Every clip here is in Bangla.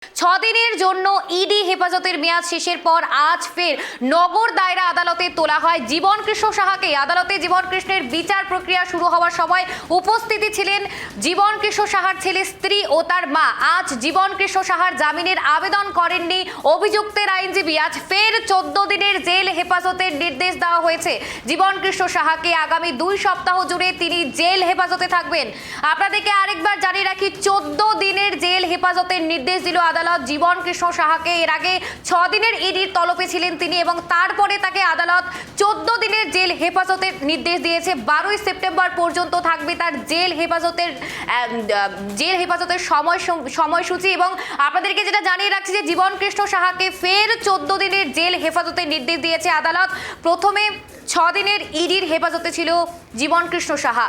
ছদিনের জন্য ইডি হেফাজতের মেয়াদ শেষের পর আজ ফের নগর দায়রা আদালতে তোলা হয় জীবন কৃষ্ণ সাহাকে। আদালতে জীবন কৃষ্ণের বিচার প্রক্রিয়া শুরু হওয়ার সময় উপস্থিতি ছিলেন জীবন কৃষ্ণ সাহার ছেলে, স্ত্রী ও তার মা। আজ জীবন কৃষ্ণ সাহার জামিনের আবেদন করেননি অভিযুক্তের আইনজীবী। আজ ফের 14 দিনের জেল হেফাজতের নির্দেশ দেওয়া হয়েছে জীবন কৃষ্ণ সাহাকে। আগামী 2 সপ্তাহ জুড়ে তিনি জেল হেফাজতে থাকবেন। আপনাদেরকে আরেকবার জানিয়ে রাখি, 14 দিনের জেল হেফাজতের নির্দেশ দিল আদালত জীবন কৃষ্ণ সাহাকে। এর আগে 6 দিনের ইডির তলবে ছিলেন তিনি এবং তারপরে তাকে আদালত 14 দিনের জেল হেফাজতের নির্দেশ দিয়েছে। 12ই সেপ্টেম্বর পর্যন্ত থাকবে তার জেল হেফাজতের সময়সূচি। এবং আপনাদেরকে যেটা জানিয়ে রাখছি যে জীবন কৃষ্ণ সাহাকে ফের 14 দিনের জেল হেফাজতের নির্দেশ দিয়েছে আদালত। প্রথমে 6 দিনের ইডির হেফাজতে ছিল জীবন কৃষ্ণ সাহা।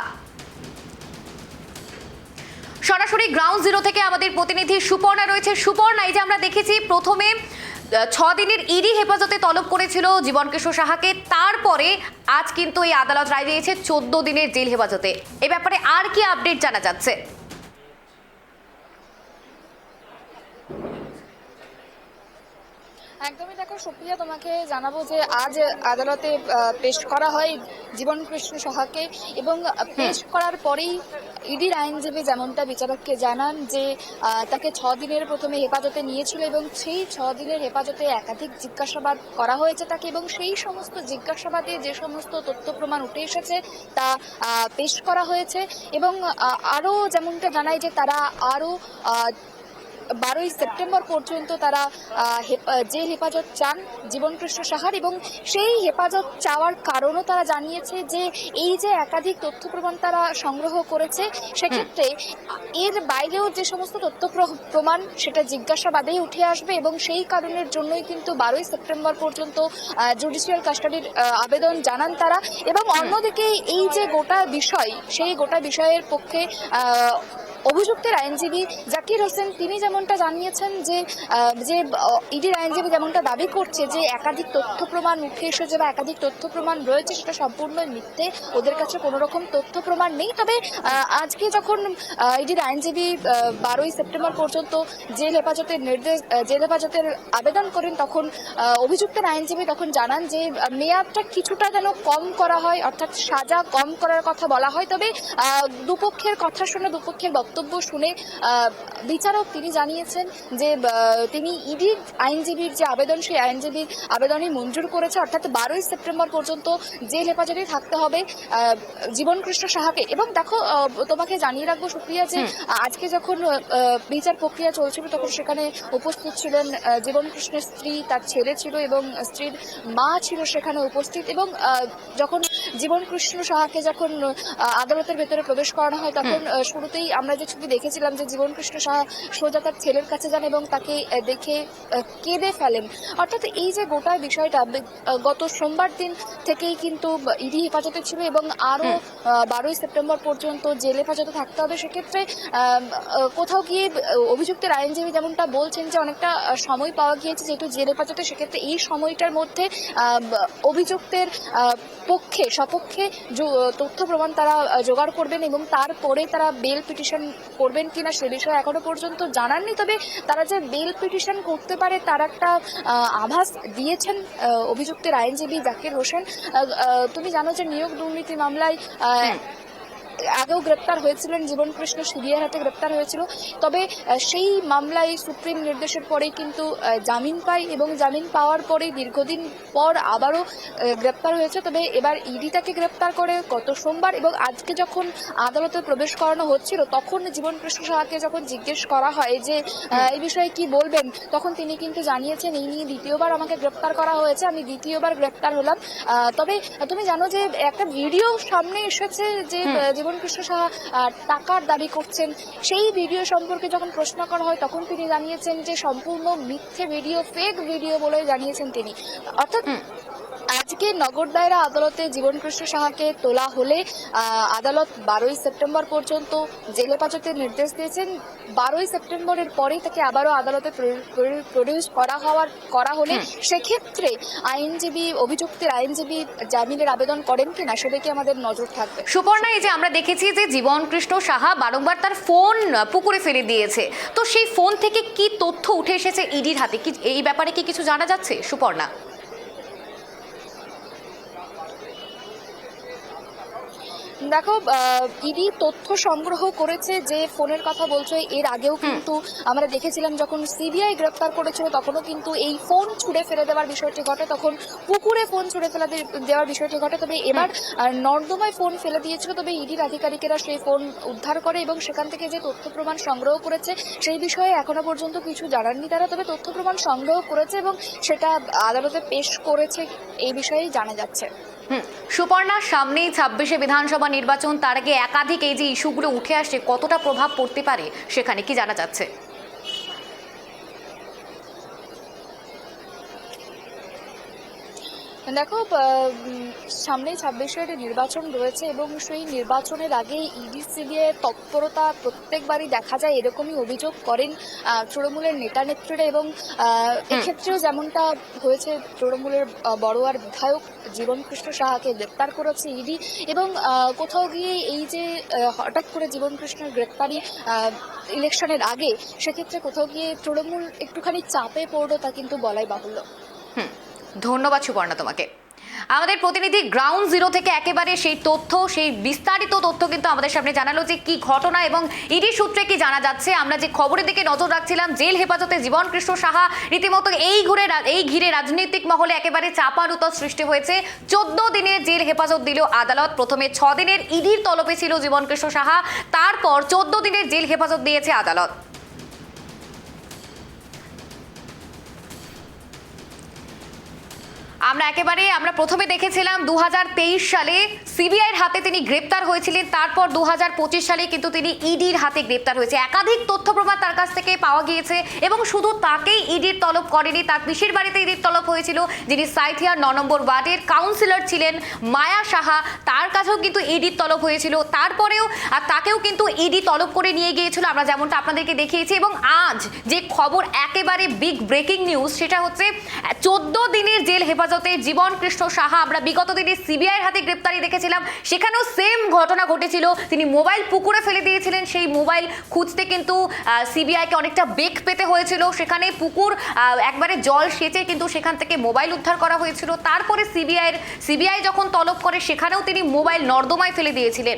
সরাসরি গ্রাউন্ড জিরো থেকে আমাদের প্রতিনিধি সুপর্ণা রয়েছে। সুপর্ণা, এই যে আমরা দেখেছি প্রথমে 6 দিনের ইডি হেফাজতে তলব করেছিল জীবন কৃষ্ণ সাহাকে, তারপরে আজ কিন্তু এই আদালত রায় দিয়েছে 14 দিনের জেল হেফাজতে। এ ব্যাপারে আর কি আপডেট জানা যাচ্ছে? একদমই দেখো সুপ্রিয়া, তোমাকে জানাবো যে আজ আদালতে পেশ করা হয় জীবন কৃষ্ণ সাহাকে এবং পেশ করার পরেই ইডির আইনজীবী যেমনটা বিচারককে জানান যে তাকে 6 দিনের প্রথমে হেফাজতে নিয়েছিল এবং সেই 6 দিনের হেফাজতে একাধিক জিজ্ঞাসাবাদ করা হয়েছে তাকে, এবং সেই সমস্ত জিজ্ঞাসাবাদে যে সমস্ত তথ্য প্রমাণ উঠে এসেছে তা পেশ করা হয়েছে। এবং আরও যেমনটা জানায় যে তারা আরও 12ই সেপ্টেম্বর পর্যন্ত তারা জেল হেফাজত চান জীবন কৃষ্ণ সাহার, এবং সেই হেফাজত চাওয়ার কারণও তারা জানিয়েছে যে এই যে একাধিক তথ্য প্রমাণ তারা সংগ্রহ করেছে সেক্ষেত্রে এর বাইরেও যে সমস্ত তথ্য প্রমাণ সেটা জিজ্ঞাসাবাদেই উঠে আসবে, এবং সেই কারণের জন্যই কিন্তু 12ই সেপ্টেম্বর পর্যন্ত জুডিশিয়াল কাস্টাডির আবেদন জানান তারা। এবং অন্যদিকে এই যে গোটা বিষয়, সেই গোটা বিষয়ের পক্ষে অভিযুক্তের আইনজীবী জাকির হোসেন তিনি যেমনটা জানিয়েছেন যে ইডির আইনজীবী যেমনটা দাবি করছে যে একাধিক তথ্য প্রমাণ উঠে এসেছে বা একাধিক তথ্য প্রমাণ রয়েছে, সেটা সম্পূর্ণ মিথ্যে, ওদের কাছে কোনো রকম তথ্য প্রমাণ নেই। তবে আজকে যখন ইডির আইনজীবী 12ই সেপ্টেম্বর পর্যন্ত জেল হেফাজতের আবেদন করেন, তখন অভিযুক্তের আইনজীবী তখন জানান যে মেয়াদটা কিছুটা যেন কম করা হয়, অর্থাৎ সাজা কম করার কথা বলা হয়। তবে দুপক্ষের কথা শুনে, দুপক্ষের বক্তব্য শুনে বিচারক তিনি জানিয়েছেন যে তিনি ইডির আইনজীবীর যে আবেদন, সেই আইনজীবীর আবেদনই মঞ্জুর করেছে, অর্থাৎ 12ই সেপ্টেম্বর পর্যন্ত জেল হেফাজতে থাকতে হবে জীবন কৃষ্ণ সাহাকে। এবং দেখো, তোমাকে জানিয়ে রাখবো সুপ্রিয়া যে আজকে যখন বিচার প্রক্রিয়া চলছিল তখন সেখানে উপস্থিত ছিলেন জীবন কৃষ্ণের স্ত্রী, তার ছেলে ছিল এবং স্ত্রীর মা ছিল সেখানে উপস্থিত। এবং যখন জীবন কৃষ্ণ সাহাকে যখন আদালতের ভেতরে প্রবেশ করানো হয় তখন শুরুতেই আমরা যে ছবি দেখেছিলাম যে জীবন কৃষ্ণ সাহা সোজা তার ছেলের কাছে যান এবং তাকে দেখে কেঁদে ফেলেন। অর্থাৎ এই যে গোটা বিষয়টা গত সোমবার দিন থেকেই কিন্তু ইডি হেফাজতে ছিল এবং আরও 12ই সেপ্টেম্বর পর্যন্ত জেল হেফাজতে থাকতে হবে। সেক্ষেত্রে কোথাও গিয়ে অভিযুক্তের আইনজীবী যেমনটা বলছেন যে অনেকটা সময় পাওয়া গিয়েছে যেহেতু জেল হেফাজতে, সেক্ষেত্রে এই সময়টার মধ্যে অভিযুক্তের পক্ষে সপক্ষে তথ্য প্রমাণ তারা জোগাড় করবেন এবং তারপরে তারা বেল পিটিশন করবেন কিনা সে বিষয়ে এখনো পর্যন্ত জানাননি। তবে তারা যে বেল পিটিশন করতে পারে তার একটা আভাস দিয়েছেন অভিযুক্তের আইনজীবী জাকির হোসেন। তুমি জানো যে নিয়োগ দুর্নীতি মামলায় আগেও গ্রেপ্তার হয়েছিলেন জীবন কৃষ্ণ, সিবিআইয়ের হাতে গ্রেপ্তার হয়েছিল। তবে সেই মামলায় সুপ্রিম নির্দেশের পরেই কিন্তু জামিন পায় এবং জামিন পাওয়ার পরে দীর্ঘদিন পর আবারও গ্রেপ্তার হয়েছে। তবে এবার ইডি তাকে গ্রেপ্তার করে গত সোমবার, এবং আজকে যখন আদালতে প্রবেশ করানো হচ্ছিল তখন জীবন কৃষ্ণ সাহাকে যখন জিজ্ঞেস করা হয় যে এই বিষয়ে কি বলবেন, তখন তিনি কিন্তু জানিয়েছেন এই নিয়ে দ্বিতীয়বার আমাকে গ্রেপ্তার করা হয়েছে, আমি দ্বিতীয়বার গ্রেপ্তার হলাম। তবে তুমি জানো যে একটা ভিডিও সামনে এসেছে যে জীবন কৃষ্ণ সাহা টাকার দাবি করছেন। সেই ভিডিও সম্পর্কে যখন প্রশ্ন করা হয় তখন তিনি জানিয়েছেন যে সম্পূর্ণ মিথ্যে ভিডিও, ফেক ভিডিও বলে জানিয়েছেন তিনি। অর্থাৎ আজকে নগর দায়রা আদালতে জীবনকৃষ্ণ সাহাকে তোলা হলে আদালত 12ই সেপ্টেম্বর পর্যন্ত জেল হেফাজতের নির্দেশ দিয়েছেন। 12ই সেপ্টেম্বরের পরেই তাকে আবারও আদালতে প্রডিউস করা হলে সেক্ষেত্রে অভিযুক্তের আইনজীবী জামিনের আবেদন করেন কিনা সেদিকে আমাদের নজর থাকবে। সুপর্ণা, এই যে আমরা দেখেছি যে জীবনকৃষ্ণ সাহা বারংবার তার ফোন পুকুরে ফেলে দিয়েছে, তো সেই ফোন থেকে কি তথ্য উঠে এসেছে ইডির হাতে, কি এই ব্যাপারে কি কিছু জানা যাচ্ছে সুপর্ণা? দেখো, ইডি তথ্য সংগ্রহ করেছে যে ফোনের কথা বলছো, এর আগেও কিন্তু আমরা দেখেছিলাম যখন সিবিআই গ্রেপ্তার করেছিল তখনও কিন্তু এই ফোন ছুঁড়ে ফেলে দেওয়ার বিষয়টি ঘটে, তখন পুকুরে ফোন ছুঁড়ে ফেলে দেওয়ার বিষয়টি ঘটে। তবে এবার নর্দমায় ফোন ফেলে দিয়েছিল, তবে ইডির আধিকারিকেরা সেই ফোন উদ্ধার করে এবং সেখান থেকে যে তথ্য প্রমাণ সংগ্রহ করেছে সেই বিষয়ে এখনো পর্যন্ত কিছু জানাননি তারা, তবে তথ্য প্রমাণ সংগ্রহ করেছে এবং সেটা আদালতে পেশ করেছে, এই বিষয়েই জানা যাচ্ছে। সুপর্ণা, সামনেই 26শে বিধানসভা নির্বাচন, তার আগে একাধিক এই যে ইস্যুগুলো উঠে আসছে, কতটা প্রভাব পড়তে পারে সেখানে কি জানা যাচ্ছে? দেখো, সামনেই 26-এর নির্বাচন রয়েছে এবং সেই নির্বাচনের আগে ইডি সিবিআই তৎপরতা প্রত্যেকবারই দেখা যায়, এরকমই অভিযোগ করেন তৃণমূলের নেতা নেত্রীরা এবং এক্ষেত্রেও যেমনটা হয়েছে, তৃণমূলের বড়োয়ার বিধায়ক জীবনকৃষ্ণ সাহাকে গ্রেপ্তার করেছে ইডি এবং কোথাও গিয়ে এই যে হঠাৎ করে জীবনকৃষ্ণের গ্রেপ্তারি ইলেকশনের আগে, সেক্ষেত্রে কোথাও গিয়ে তৃণমূল একটুখানি চাপে পড়লো, তা কিন্তু বলাই বাহুল্য। ধন্যবাদ সুপর্ণা তোমাকে। আমাদের প্রতিনিধি গ্রাউন্ড জিরো থেকে একেবারে সেই তথ্য, সেই বিস্তারিত তথ্য কিন্তু আমাদের সামনে জানালো যে কি ঘটনা এবং ইডি সূত্রে কি জানা যাচ্ছে। আমরা যে খবরের দিকে নজর রাখছিলাম, জেল হেফাজতে জীবনকৃষ্ণ সাহা, রীতিমতো এই ঘিরে রাজনৈতিক মহলে একেবারে চাপানুতর সৃষ্টি হয়েছে। 14 দিনের জেল হেফাজত দিল আদালত। প্রথমে 6 দিনের ইডির তলবে ছিল জীবনকৃষ্ণ সাহা, তারপর 14 দিনের জেল হেফাজত দিয়েছে আদালত। আমরা প্রথমে দেখেছিলাম 2023 সালে সিবিআইয়ের হাতে তিনি গ্রেপ্তার হয়েছিলেন, তারপর 2025 সালে কিন্তু তিনি ইডির হাতে গ্রেপ্তার হয়েছে। একাধিক তথ্য প্রমাণ তার কাছ থেকে পাওয়া গিয়েছে এবং শুধু তাকেই ইডির তলব করেনি, তার পিসির বাড়িতে ইডির তলব হয়েছিল, যিনি সাঁইথিয়ার 9 নম্বর ওয়ার্ডের কাউন্সিলর ছিলেন মায়া সাহা, তার কাছেও কিন্তু ইডির তলব হয়েছিল। তারপরেও তাকেও কিন্তু ইডি তলব করে নিয়ে গিয়েছিল, আমরা যেমনটা আপনাদেরকে দেখিয়েছি। এবং আজ যে খবর, একেবারে বিগ ব্রেকিং নিউজ, সেটা হচ্ছে 14 দিনের জেল হেফাজতে জীবনকৃষ্ণ সাহা। আমরা বিগত দিনে সিবিআইয়ের হাতে গ্রেপ্তারি দেখেছিলাম, সেখানেও সেম ঘটনা ঘটেছিল, তিনি মোবাইল পুকুরে ফেলে দিয়েছিলেন। সেই মোবাইল খুঁজতে কিন্তু সিবিআইকে অনেকটা বেগ পেতে হয়েছিল, সেখানে পুকুর একবারে জল সেচে কিন্তু সেখান থেকে মোবাইল উদ্ধার করা হয়েছিল। তারপরে সিবিআই যখন তলব করে, সেখানেও তিনি মোবাইল নর্দমায় ফেলে দিয়েছিলেন।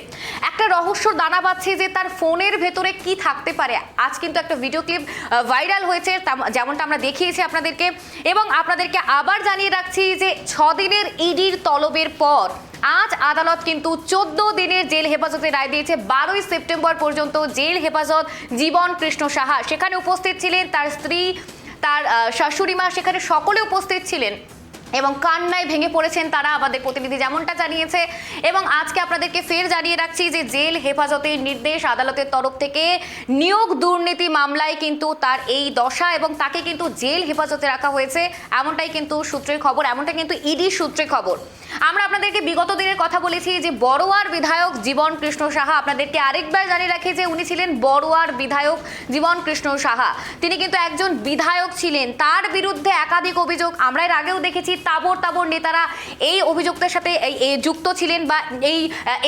একটা রহস্য দানা বাঁধছে যে তার ফোনের ভেতরে কি থাকতে পারে। আজ কিন্তু একটা ভিডিও ক্লিপ ভাইরাল হয়েছে, যেমনটা আমরা দেখিয়েছি আপনাদেরকে, এবং আপনাদেরকে আবার জানিয়ে রাখছি যে 6 দিনের ইডির তলবের পর আজ আদালত কিন্তু 14 দিনের জেল হেফাজতে রায় দিয়েছে। 12ই সেপ্টেম্বর পর্যন্ত জেল হেফাজত জীবনকৃষ্ণ সাহা। সেখানে উপস্থিত ছিলেন তার স্ত্রী, তার শাশুড়ি মা, সেখানে সকলে উপস্থিত ছিলেন এবং কান্নায় ভেঙে পড়েছেন তারা, আমাদের প্রতিনিধি যেমনটা জানিয়েছে। এবং আজকে আপনাদেরকে ফের জানিয়ে রাখছি যে জেল হেফাজতের নির্দেশ আদালতের তরফ থেকে। নিয়োগ দুর্নীতি মামলায় কিন্তু তার এই দশা এবং তাকে কিন্তু জেল হেফাজতে রাখা হয়েছে, এমনটাই কিন্তু সূত্রের খবর, এমনটা কিন্তু ইডি সূত্রে খবর। আমরা আপনাদেরকে বিগত দিনের কথা বলেছি যে বড়োয়ার বিধায়ক জীবনকৃষ্ণ সাহা, আপনাদেরকে আরেকবার জানিয়ে রাখি যে উনি ছিলেন বড়োয়ার বিধায়ক জীবনকৃষ্ণ সাহা। তিনি কিন্তু একজন বিধায়ক ছিলেন, তার বিরুদ্ধে একাধিক অভিযোগ। আমরা এর আগেও দেখেছি তাবর তাবর নেতারা এই অভিযোগের সাথে যুক্ত ছিলেন বা এই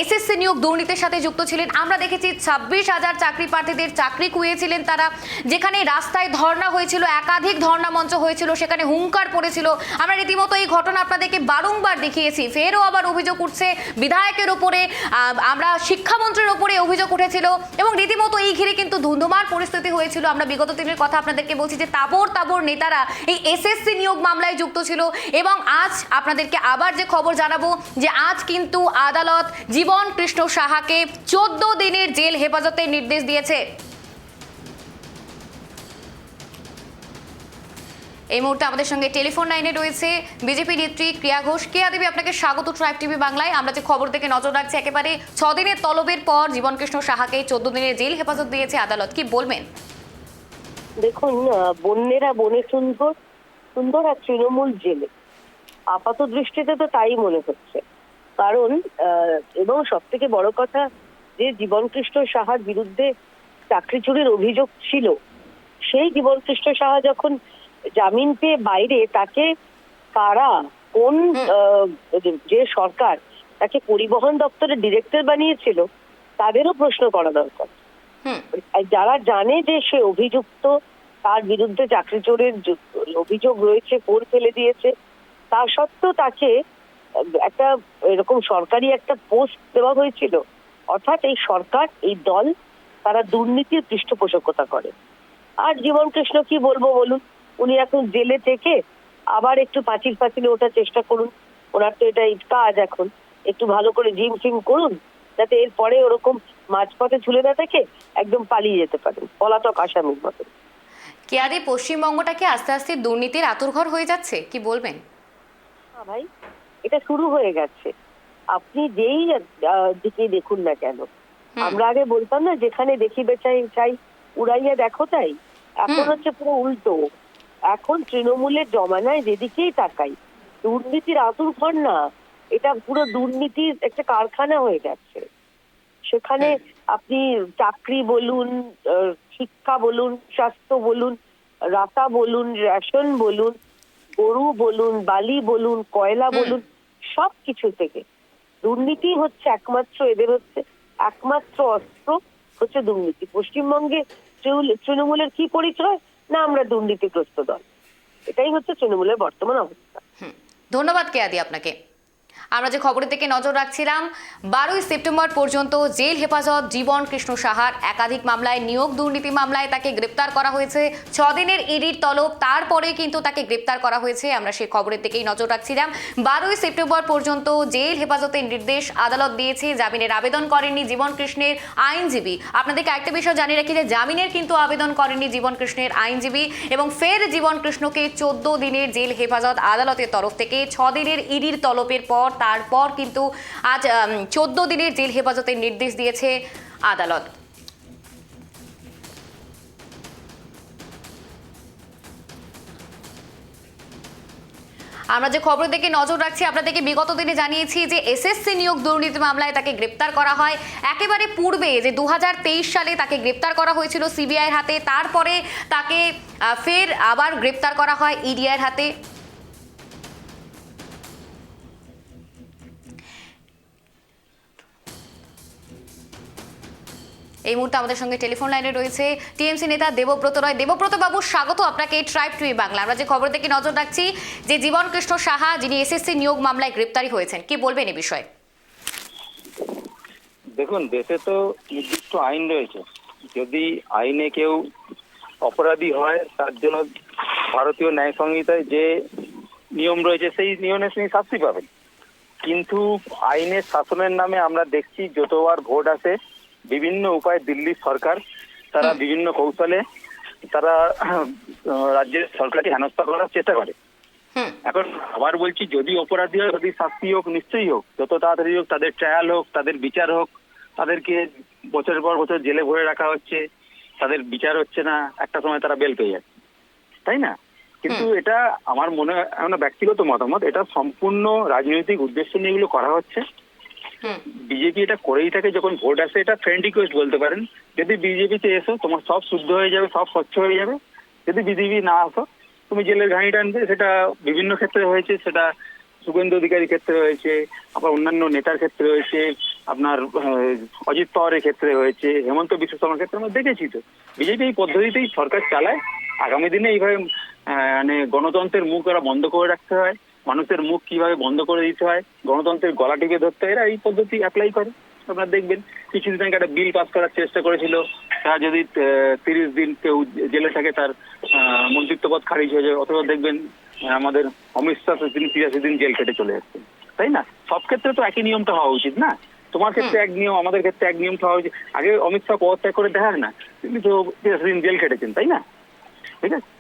এসএসসি নিয়োগ দুর্নীতির সাথে যুক্ত ছিলেন। আমরা দেখেছি 26,000 চাকরি প্রার্থীদের চাকরি কুইয়েছিলেন তারা, যেখানে রাস্তায় ধর্ণা হয়েছিল, একাধিক ধর্ণা মঞ্চ হয়েছিল, সেখানে হুঙ্কার পড়েছিল। আমরা রীতিমতো এই ঘটনা আপনাদেরকে বারংবার দেখিয়েছি। ফেরও আবার অভিযোগ উঠছে বিধায়কের ওপরে, আমরা শিক্ষামন্ত্রীর ওপরে অভিযোগ উঠেছিল এবং রীতিমতো এই ঘিরে কিন্তু ধুন্ধুমার পরিস্থিতি হয়েছিল। আমরা বিগত দিনের কথা আপনাদেরকে বলছি যে তাবর তাবর নেতারা এই এসএসসি নিয়োগ মামলায় যুক্ত ছিল। এবং আজ আপনাদেরকে আবার যে খবর জানাবো যে আজ কিন্তু আদালত জীবনকৃষ্ণ সাহাকে 14 দিনের জেল হেফাজতের নির্দেশ দিয়েছে। এই মুহূর্তে আমাদের সঙ্গে টেলিফোন লাইনে রয়েছে বিজেপি নেত্রী ক্রিয়া ঘোষ। ক্রিয়া দেবী, আপনাকে স্বাগত ট্রাইব টিভি বাংলায়। আমরা যে খবর থেকে নজর রাখছি, একেবারে 6 দিনের তলবের পর জীবনকৃষ্ণ সাহাকে 14 দিনের জেল হেফাজত দিয়েছে আদালত, কি বলবেন? দেখুন, বন্যেরা বনে সুন্দর, সুন্দর আর তৃণমূল জেলে, আপাত দৃষ্টিতে তো তাই মনে হচ্ছে। কারণ এবং সব থেকে বড় কথা, যে জীবনকৃষ্ণ সাহার বিরুদ্ধে চাকরি চুরির অভিযোগ ছিল, সেই জীবনকৃষ্ণ সাহা যখন জামিন পেয়ে বাইরে, তাকে কারা, কোন যে সরকার তাকে পরিবহন দপ্তরের ডিরেক্টর বানিয়েছিল, তাদেরও প্রশ্ন করা দরকার। যারা জানে যে সে অভিযুক্ত, তার বিরুদ্ধে চাকরি চোরের অভিযোগ রয়েছে, কোর ফেলে দিয়েছে, তা সত্ত্বেও তাকে একটা এরকম সরকারি একটা পোস্ট দেওয়া হয়েছিল। অর্থাৎ এই সরকার, এই দল, তারা দুর্নীতির পৃষ্ঠপোষকতা করে। আর জীবনকৃষ্ণ কি বলবো বলুন, উনি এখন জেলে থেকে আবার একটু পাঁচিলে ওঠার চেষ্টা করুন। ওনার তো এটাই কাজ, এখন একটু ভালো করে জিম ফিম করুন, যাতে এরপরে ওরকম মাঝপথে ঝুলে না থাকে, একদম পালিয়ে যেতে পারেন পলাতক আসামির মতো। কেয়াদি, পশ্চিমবঙ্গটাকে আস্তে আস্তে দুর্নীতির আঁতুড়ঘর হয়ে যাচ্ছে, কি বলবেন? ভাই, এটা শুরু হয়ে গেছে। আপনি যেই দিকে দেখুন না কেন, আমরা আগে বলতাম না, যেখানে দেখিবে চাই উড়াইয়া দেখো তাই। এখন হচ্ছে পুরো উল্টো। এখন তৃণমূলের জমানায় যেদিকেই তাকাই, দুর্নীতির আঁতুড়ঘর না, এটা পুরো দুর্নীতির একটা কারখানা হয়ে গেছে। সেখানে আপনি চাকরি বলুন, শিক্ষা বলুন, স্বাস্থ্য বলুন, রাতা বলুন, রেশন বলুন, গরু বলুন, বালি বলুন, কয়লা বলুন, সবকিছু থেকে দুর্নীতি হচ্ছে একমাত্র, এদের হচ্ছে একমাত্র অস্ত্র হচ্ছে দুর্নীতি। পশ্চিমবঙ্গে তৃণমূলের কি পরিচয়? না, আমরা দুর্নীতিগ্রস্ত দল। এটাই হচ্ছে তৃণমূলের বর্তমান অবস্থা। ধন্যবাদ কেয়াদি আপনাকে। আমরা যে খবরের দিকে নজর রাখছিলাম, 12ই সেপ্টেম্বর পর্যন্ত জেল হেফাজত জীবন কৃষ্ণ সাহার একাধিক মামলায়, নিয়োগ দুর্নীতি মামলায় তাকে গ্রেপ্তার করা হয়েছে। 6 দিনের ইডির তলব, তারপরে কিন্তু তাকে গ্রেপ্তার করা হয়েছে। আমরা সেই খবরের দিকেই নজর রাখছিলাম। 12ই সেপ্টেম্বর পর্যন্ত জেল হেফাজতের নির্দেশ আদালত দিয়েছে। জামিনের আবেদন করেননি জীবন কৃষ্ণের আইনজীবী। আপনাদেরকে একটা বিষয় জানিয়ে রাখি যে জামিনের কিন্তু আবেদন করেননি জীবন কৃষ্ণের আইনজীবী, এবং ফের জীবন কৃষ্ণকে 14 দিনের জেল হেফাজত আদালতের তরফ থেকে 6 দিনের ইডির তলবের পর তারপর কিন্তু আজ 14 দিনের জেল হেফাজতের নির্দেশ দিয়েছে আদালত। আমরা যে খবর দেখে নজর রাখছি, আপনাদেরকে বিগত দিনে জানিয়েছি যে এসএসসি নিয়োগ দুর্নীতি মামলায় তাকে গ্রেপ্তার করা হয়। একেবারে পূর্বে যে 2023 সালে তাকে গ্রেপ্তার করা হয়েছিল সিবিআইয়ের হাতে, তারপরে তাকে ফের আবার গ্রেপ্তার করা হয় ইডিআইয়ের হাতে। এই মুহূর্তে আমাদের সঙ্গে টেলিফোন লাইনে রয়েছে টিএমসি নেতা দেবব্রত রায়। দেবব্রত বাবু, স্বাগত আপনাকে ট্রাইব টিভি বাংলা। আমরা যে খবর থেকে নজর রাখছি যে জীবন কৃষ্ণ সাহা, যিনি এসএসসি নিয়োগ মামলায় গ্রেপ্তারি হয়েছেন, কি বলবেন এই বিষয়ে? দেখুন, দেশে তো নির্দিষ্ট আইন রয়েছে। যদি আইনে কেউ অপরাধী হয়, তার জন্য ভারতীয় ন্যায় সংহিতায় যে নিয়ম রয়েছে সেই নিয়মে তিনি শাস্তি পাবেন। কিন্তু আইনের শাসনের নামে আমরা দেখছি যতবার ভোট আসে, বিভিন্ন উপায়ে দিল্লির সরকার তারা বিভিন্ন কৌশলে তারা রাজ্যের সরকারকে হেনস্থা করার চেষ্টা করে। এখন আবার বলছি, যদি অপরাধী হয়, যদি শাস্তি হোক, নিশ্চয়ই হোক, যত তাড়াতাড়ি হোক, তাদের ট্রায়াল হোক, তাদের বিচার হোক। তাদেরকে বছরের পর বছর জেলে ভরে রাখা হচ্ছে, তাদের বিচার হচ্ছে না, একটা সময় তারা বেল পেয়ে যাচ্ছে, তাই না? কিন্তু এটা আমার মনে হয়, আমার ব্যক্তিগত মতামত, এটা সম্পূর্ণ রাজনৈতিক উদ্দেশ্য নিয়ে এগুলো করা হচ্ছে। বিজেপি এটা করেই থাকে। যখন ভোট আসে, এটা ফ্রেন্ড রিকোয়েস্ট বলতে পারেন, যদি বিজেপিতে এসো তোমার সব শুদ্ধ হয়ে যাবে, সব স্বচ্ছ হয়ে যাবে। যদি বিজেপি না আসো, তুমি জেলের ঘানি টানবে। সেটা বিভিন্ন ক্ষেত্রে হয়েছে, সেটা শুভেন্দু অধিকারীর ক্ষেত্রে হয়েছে, আবার অন্যান্য নেতার ক্ষেত্রে হয়েছে, আপনার অজিত পাওয়ারের ক্ষেত্রে হয়েছে, হেমন্ত বিশ্ব শর্মার ক্ষেত্রে আমরা দেখেছি। তো বিজেপি এই পদ্ধতিতেই সরকার চালায়। আগামী দিনে এইভাবে মানে গণতন্ত্রের মুখ ওরা বন্ধ করে রাখতে হয়, মানুষের মুখ কিভাবে বন্ধ করে দিতে হয়, গণতন্ত্রের গলা টিপে ধরতে হয়, এরা এই পদ্ধতি অ্যাপ্লাই করে। আপনারা দেখবেন কিছুদিন আগে একটা বিল পাস করার চেষ্টা করেছিল, তারা যদি 30 দিন কেউ জেলে থাকে তার মন্ত্রিত্ব পদ খারিজ হয়ে যাবে। অথবা দেখবেন আমাদের অমিত শাহ তিনি 83 দিন জেল কেটে চলে যাচ্ছেন, তাই না? সব ক্ষেত্রে তো একই নিয়মটা হওয়া উচিত না। তোমার ক্ষেত্রে এক নিয়ম, আমাদের ক্ষেত্রে এক নিয়ম হওয়া উচিত। আগে অমিত শাহ পদত্যাগ করে দেখাক না, তিনি তো 83 দিন জেল কেটেছেন, তাই না? ঠিক আছে,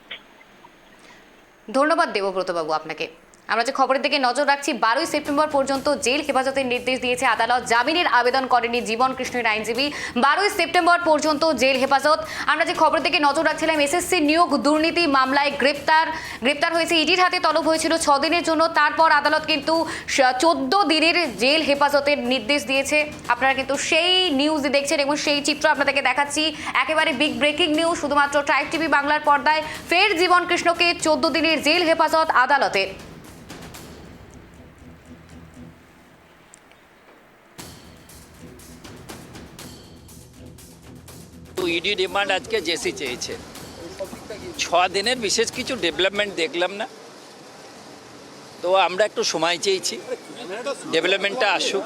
ধন্যবাদ দেবব্রত বাবু আপনাকে। আমরা যে খবরের দিকে নজর রাখছি, 12ই সেপ্টেম্বর পর্যন্ত জেল হেফাজতের নির্দেশ দিয়েছে আদালত। জামিনের আবেদন করেনি জীবন কৃষ্ণের আইনজীবী। 12ই সেপ্টেম্বর পর্যন্ত জেল হেফাজত। আমরা যে খবরের দিকে নজর রাখছিলাম, এসএসসি নিয়োগ দুর্নীতি মামলায় গ্রেপ্তার হয়েছে, ইডির হাতে তলব হয়েছিল 6 দিনের জন্য। তারপর আদালত কিন্তু 14 দিনের জেল হেফাজতের নির্দেশ দিয়েছে। আপনারা কিন্তু সেই নিউজ দেখছেন এবং সেই চিত্র আপনাদেরকে দেখাচ্ছি। একেবারে বিগ ব্রেকিং নিউজ শুধুমাত্র ট্রাইব টিভি বাংলার পর্দায়। ফের জীবন কৃষ্ণকে 14 দিনের জেল হেফাজত আদালতের। ইডি রিমান্ড আজকে জেসি চেয়েছে। 6 দিনের বিশেষ কিছু ডেভেলপমেন্ট দেখলাম না, তো আমরা একটু সময় চেয়েছি, ডেভেলপমেন্টটা আসুক।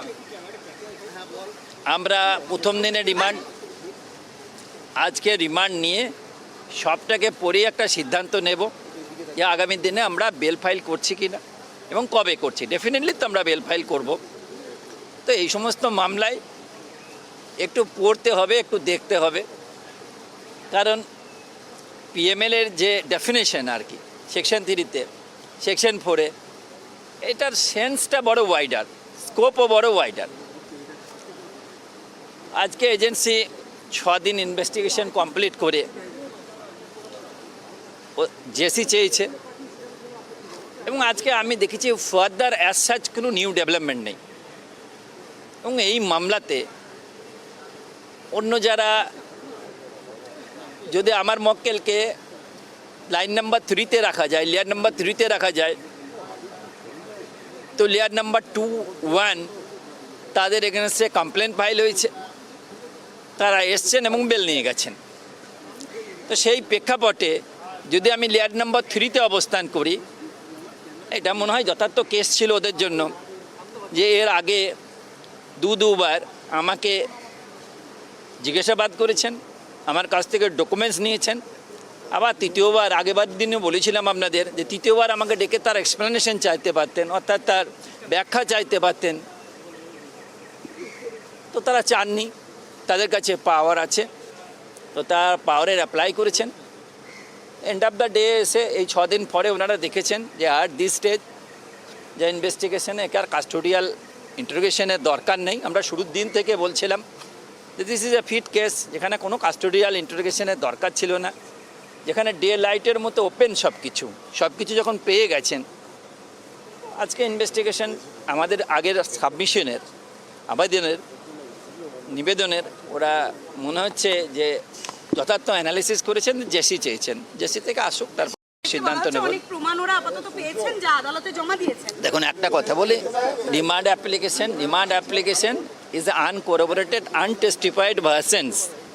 আমরা প্রথম দিনে আজকে রিমান্ড নিয়ে সবটাকে পড়ে একটা সিদ্ধান্ত নেব যে আগামী দিনে আমরা বেল ফাইল করছি কি না এবং কবে করছি। ডেফিনেটলি তো আমরা বেল ফাইল করব। তো এই সমস্ত মামলায় একটু পড়তে হবে, একটু দেখতে হবে, কারণ পিএমএলের যে ডেফিনেশন আর কি সেকশন 3-তে, সেকশন 4-এ, এটার সেন্সটা বড় ওয়াইডার, স্কোপও বড় ওয়াইডার। আজকে এজেন্সি 6 দিন ইনভেস্টিগেশন কমপ্লিট করে জেসি চেয়েছে এবং আজকে আমি দেখেছি ফার্দার অ্যাজ সাচ কোনো নিউ ডেভেলপমেন্ট নেই। এবং এই মামলাতে অন্য যারা, যদি আমার মক্কেলকে লাইন নাম্বার 3-তে রাখা যায়, লেয়ার নাম্বার 3-তে রাখা যায়, তো লেয়ার নাম্বার 2-1 তাদের এগেনস্টে কমপ্লেন ফাইল হয়েছে, তারা এসছেন এবং বেল নিয়ে গেছেন। তো সেই প্রেক্ষাপটে যদি আমি লেয়ার নাম্বার 3-তে অবস্থান করি, এটা মনে হয় যথার্থ কেস ছিল ওদের জন্য, যে এর আগে দুবার আমাকে জিজ্ঞাসাবাদ করেছেন, আমার কাছ থেকে ডকুমেন্টস নিয়েছেন, আবার তৃতীয়বার, আগেবার দিনে বলেছিলাম আপনাদের যে তৃতীয়বার আমাকে ডেকে তার এক্সপ্লেনেশন চাইতে পারতেন, অর্থাৎ তার ব্যাখ্যা চাইতে পারতেন, তো তারা চাননি। তাদের কাছে পাওয়ার আছে, তো তার পাওয়ারের অ্যাপ্লাই করেছেন। এন্ড অফ দ্য ডে এসে এই 6 দিন পরে ওনারা দেখেছেন যে আর দিস স্টেজ যে ইনভেস্টিগেশনে একার কাস্টোডিয়াল ইন্টারোগেশনের দরকার নেই। আমরা শুরুর দিন থেকে বলছিলাম যে this is a fit case, যেখানে কোনো কাস্টোডিয়াল ইন্টারোগেশনের দরকার ছিল না, যেখানে ডে লাইটের মতো ওপেন সব কিছু যখন পেয়ে গেছেন। আজকে ইনভেস্টিগেশন আমাদের আগের সাবমিশনের আবেদনের নিবেদনের ওরা মনে হচ্ছে যে যথার্থ অ্যানালিসিস করেছেন, জেসি চেয়েছেন, জেসি থেকে আসুক, তারপর সিদ্ধান্ত নেব। দেখুন একটা কথা বলি, রিমান্ড অ্যাপ্লিকেশন ইজ আনকোরোবোরেটেড আনটেস্টিফাইড ভার্সেন্স